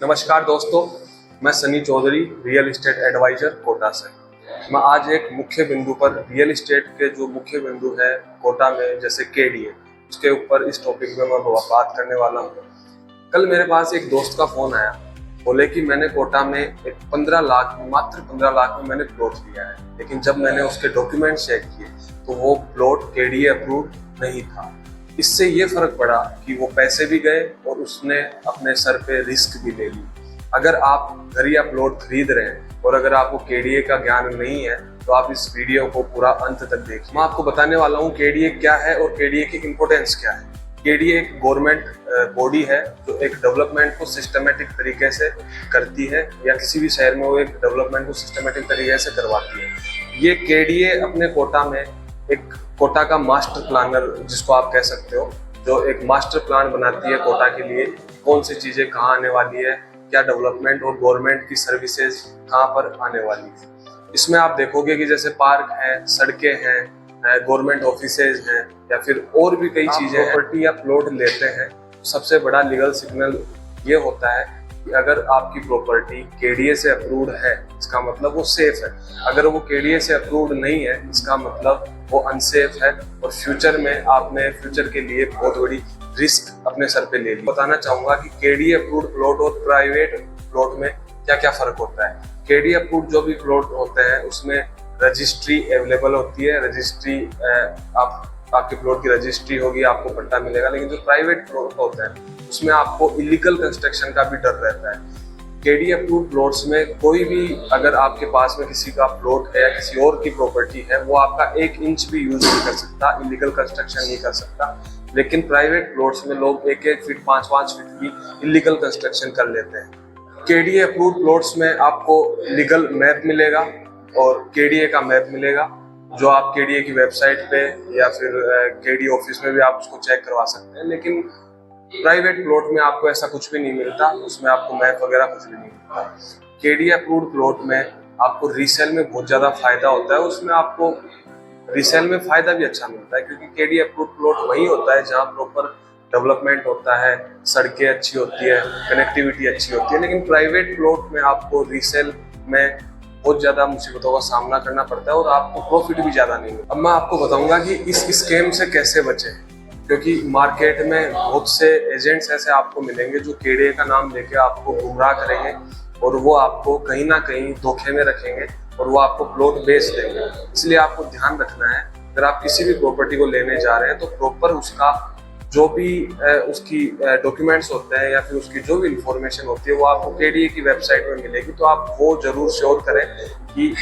नमस्कार दोस्तों, मैं Sunny Chaudhary, real estate advisor Kota से। मैं आज एक मुख्य बिंदु पर रियल एस्टेट के जो मुख्य बिंदु है कोटा में, जैसे केडीए, उसके ऊपर इस टॉपिक में मैं बात करने वाला हूँ। कल मेरे पास एक दोस्त का फोन आया, बोले कि मैंने कोटा में एक 15 लाख, मात्र 15 लाख में मैंने प्लॉट लिया है, लेकिन जब मैंने उसके डॉक्यूमेंट चेक किए तो वो प्लॉट केडीए अप्रूव्ड नहीं था। इससे ये फर्क पड़ा कि वो पैसे भी गए और उसने अपने सर पे रिस्क भी ले ली। अगर आप घर या प्लॉट खरीद रहे हैं और अगर आपको केडीए का ज्ञान नहीं है तो आप इस वीडियो को पूरा अंत तक देखिए। मैं आपको बताने वाला हूँ केडीए क्या है और केडीए की इम्पोर्टेंस क्या है। केडीए एक गवर्नमेंट बॉडी है जो एक डेवलपमेंट को सिस्टमेटिक तरीके से करती है, या किसी भी शहर में वो एक डेवलपमेंट को सिस्टमेटिक तरीके से करवाती है। ये केडीए अपने कोटा में एक कोटा का मास्टर प्लानर, जिसको आप कह सकते हो, जो एक मास्टर प्लान बनाती है कोटा के लिए, कौन सी चीजें कहाँ आने वाली है, क्या डेवलपमेंट और गवर्नमेंट की सर्विसेज कहाँ पर आने वाली है। इसमें आप देखोगे कि जैसे पार्क है, सड़कें हैं, गवर्नमेंट ऑफिसेज हैं, या फिर और भी कई चीजें हैं। प्रॉपर्टी या प्लॉट लेते हैं, सबसे बड़ा लीगल सिग्नल ये होता है कि अगर आपकी प्रॉपर्टी केडीए से अप्रूव्ड है, इसका मतलब वो सेफ है। अगर वो केडीए से अप्रूव्ड नहीं है, इसका मतलब वो अनसेफ है और फ्यूचर में आपने फ्यूचर के लिए बहुत बड़ी रिस्क अपने सर पे ले ली। बताना चाहूंगा कि केडीए अप्रूव्ड प्लॉट और प्राइवेट प्लॉट में क्या क्या फर्क होता है। केडीए अप्रूव्ड जो भी प्लॉट होते हैं उसमें रजिस्ट्री अवेलेबल होती है, रजिस्ट्री आपके प्लॉट की रजिस्ट्री होगी, आपको पट्टा मिलेगा। लेकिन जो प्राइवेट प्लॉट होते हैं उसमें आपको इलीगल कंस्ट्रक्शन का भी डर रहता है। केडीए अप्रूव्ड प्लॉट्स में कोई भी, अगर आपके पास में किसी का प्लॉट है या किसी और की प्रॉपर्टी है, वो आपका 1 इंच भी यूज नहीं कर सकता, इलीगल कंस्ट्रक्शन नहीं कर सकता। लेकिन प्राइवेट प्लॉट्स में लोग 1-1 फीट, 5-5 फीट की इलीगल कंस्ट्रक्शन कर लेते हैं। केडीए अप्रूव्ड प्लॉट्स में आपको लीगल मैप मिलेगा और केडीए का मैप मिलेगा, जो आप केडीए की वेबसाइट पे या फिर केडीए ऑफिस में भी आप उसको चेक करवा सकते हैं। लेकिन प्राइवेट प्लॉट में आपको ऐसा कुछ भी नहीं मिलता, उसमें आपको मैप वगैरह कुछ भी नहीं मिलता। केडीए अप्रूव्ड प्लॉट में आपको रीसेल में बहुत ज्यादा फायदा होता है, उसमें आपको रीसेल में फायदा भी अच्छा मिलता है, क्योंकि केडीए अप्रूव्ड प्लॉट वही होता है जहाँ प्रॉपर डेवलपमेंट होता है, सड़कें अच्छी होती है, कनेक्टिविटी अच्छी होती है। लेकिन प्राइवेट प्लॉट में आपको रीसेल में बहुत ज्यादा मुसीबतों का सामना करना पड़ता है और आपको प्रॉफिट भी ज्यादा नहीं मिलता। अब मैं आपको बताऊंगा कि इस स्कैम से कैसे बचें, क्योंकि मार्केट में बहुत से एजेंट्स ऐसे आपको मिलेंगे जो केडीए का नाम लेके आपको गुमराह करेंगे और वो आपको कहीं ना कहीं धोखे में रखेंगे और वो आपको प्लॉट बेच देंगे। इसलिए आपको ध्यान रखना है, अगर आप किसी भी प्रॉपर्टी को लेने जा रहे हैं तो प्रॉपर उसका जो भी उसकी डॉक्यूमेंट्स होते हैं या फिर उसकी जो भी इंफॉर्मेशन होती है वो आपको केडीए की वेबसाइट में मिलेगी। तो आप वो जरूर श्योर करें कि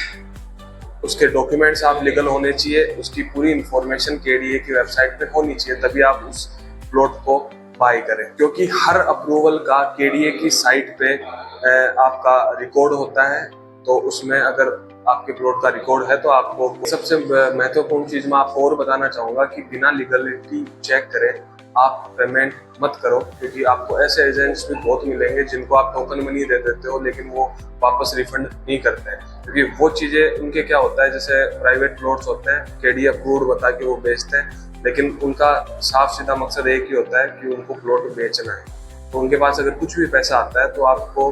उसके डॉक्यूमेंट्स आप लीगल होने चाहिए, उसकी पूरी इंफॉर्मेशन केडीए की वेबसाइट पे होनी चाहिए, तभी आप उस प्लॉट को बाय करें। क्योंकि हर अप्रूवल का केडीए की साइट पे आपका रिकॉर्ड होता है, तो उसमें अगर आपके प्लॉट का रिकॉर्ड है तो आपको सबसे महत्वपूर्ण चीज मैं आपको और बताना चाहूंगा कि बिना लीगलिटी चेक करे आप पेमेंट मत करो, क्योंकि आपको ऐसे एजेंट्स भी बहुत मिलेंगे जिनको आप टोकन मनी दे देते हो लेकिन वो वापस रिफंड नहीं करते हैं। क्योंकि वो चीजें उनके क्या होता है, जैसे प्राइवेट प्लॉट्स होते हैं केडीए अप्रूव्ड बता के वो बेचते हैं, लेकिन उनका साफ सीधा मकसद एक ही होता है कि उनको प्लॉट बेचना है। तो उनके पास अगर कुछ भी पैसा आता है तो आपको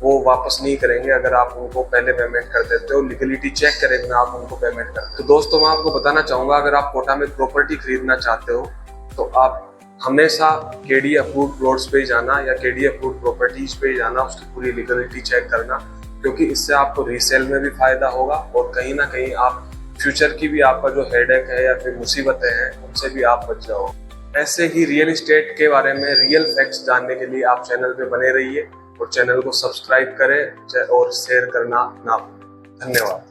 वो वापस नहीं करेंगे अगर आप उनको पहले पेमेंट कर देते हो, लीगलिटी चेक करे बिना आप उनको पेमेंट करते हो। तो दोस्तों, मैं आपको बताना चाहूंगा, अगर आप कोटा में प्रॉपर्टी खरीदना चाहते हो तो आप हमेशा केडीए अप्रूव्ड प्लॉट्स पे ही जाना या केडीए अप्रूव्ड प्रॉपर्टीज पे ही जाना, उसकी पूरी लीगलिटी चेक करना, क्योंकि इससे आपको रीसेल में भी फायदा होगा और कहीं ना कहीं आप फ्यूचर की भी आपका जो हेडेक है या फिर मुसीबतें हैं उनसे भी आप बच जाओ। ऐसे ही रियल एस्टेट के बारे में रियल फैक्ट्स जानने के लिए आप चैनल पे बने रहिए और चैनल को सब्सक्राइब करें और शेयर करना ना भूलें। धन्यवाद।